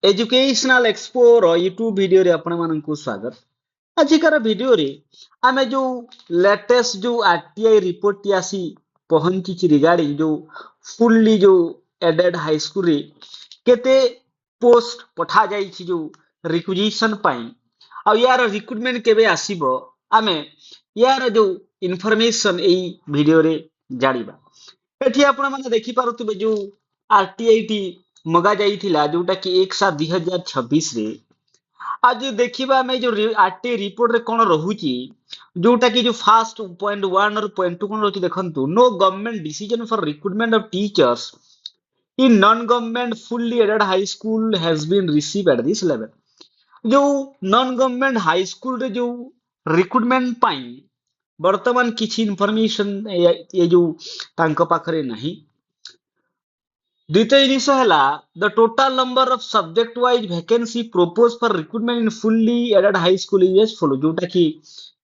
Educational expo YouTube video रे आपण मानकु स्वागत। आजिकार वीडियो रे आमे जो लेटेस्ट जो आरटीआई रिपोर्ट टी आसी पहुंची रिगार्डिंग जो फुल्ली जो एडेड हाई स्कूल रे केते पोस्ट पठा जाई जो रिक्विजिशन पाई आ यार रिक्रुटमेंट केबे आसीबो आमे यार जो इन्फॉर्मेशन एई वीडियो रे जानिबा। एठी आपण माने देखि पारुतबे जो आरटीआई टी मगा जाइथिला जोटा कि 1/7/2026 रे आज देखिबा मैं जो आरटीआई रिपोर्ट रे कोन रहुची जोटा कि जो फास्ट पॉइंट 1 और पॉइंट 2 कोन रहुची देखंतु no government decision for recruitment of teachers in non government fully aided high school has been receive at this level. जो नॉन गवर्नमेंट हाई स्कूल रे जो रिक्रूटमेंट पाई वर्तमान किछि इन्फॉर्मेशन ये जो तांको पाखरे नहीं। द्वितीय जिनिस है the total number of subject wise vacancy propose for recruitment in fully aided high school is as follow जोटा कि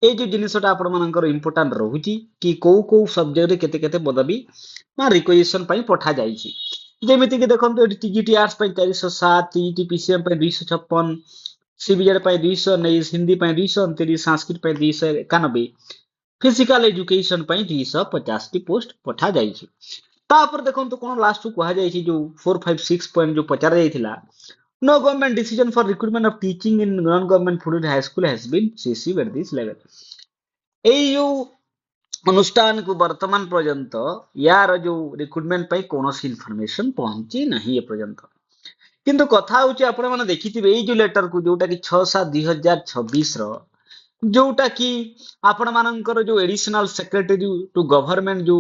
ए जो जिनिसटा आपण मानकर इंपोर्टेंट रहुची कि को सब्जेक्ट रे केते केते पदवी ना रिक्वेजिशन पई पठा जाईची। जेमिति कि देखंतु एटी टीजीटी आर्ट्स पई 407, टीजीटी पीसीएम पई 256, सीबीजेड पई 229, हिंदी पई 229, संस्कृत पई 291, फिजिकल एजुकेशन पई 250 टी पोस्ट पठा जाईची। तापर देखंतु कोन लास्ट को कहा जाईची जो 456 पॉइंट जो पचार जाईथिला no government decision for recruitment of teaching in non government full high school has been received at this level. एई जो अनुष्ठान को वर्तमान पर्यंत यार जो रिक्रूटमेंट पई कोनोसी इन्फॉर्मेशन पहुंची नहीं ए पर्यंत। किंतु कथा होची आपण माने देखिथिबे एई जो लेटर को जोटा कि 6/7/2026 रो जोटा कि आपण मानकर जो एडिशनल सेक्रेटरी टू गवर्नमेंट जो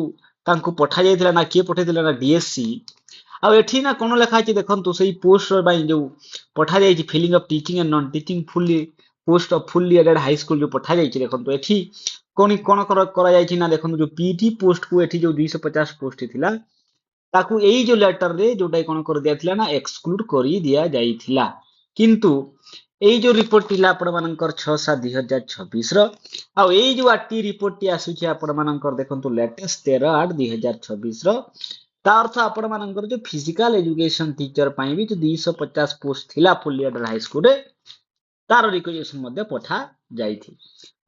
तांको पठा जाइथिला ना किए पठैथिला ना डीएससी आ एठी ना कोन लेखा अछि देखंतु सेही पोस्ट बाइ जो पठा जाइछि filling of teaching and non teaching fully post of fully aided high school जो पठा जाइछि देखंतु एठी कोन करा जाइछि ना देखंतु जो पीटी पोस्ट को एठी जो 250 पोस्ट थिला ताकू एई जो लेटर रे जोटा कोन कर दिया थिला ना एक्सक्लूड करी दिया जाइथिला। किंतु एई जो रिपोर्ट थिला आपण मानकर 6/7/2026 रो आ एई जो आरटी रिपोर्ट टी आसुछि आपण मानकर देखंतु लेटेस्ट 13/8/2026 रो ता अर्थ आपण मानकर जो फिजिकल एजुकेशन टीचर पई भी जो 250 पोस्ट थिला फुल्ली एडेड हाई स्कूल रे तार रिक्वेजिशन मध्ये पठा जाइथि।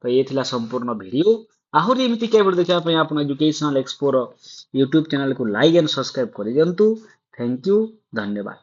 तो ये थिला संपूर्ण वीडियो आहुरी एमिति केबल देखा पई आपण एजुकेशनल एक्सप्लोर यूट्यूब चैनल को लाइक एंड सब्सक्राइब कर दियंतु। थैंक यू, धन्यवाद।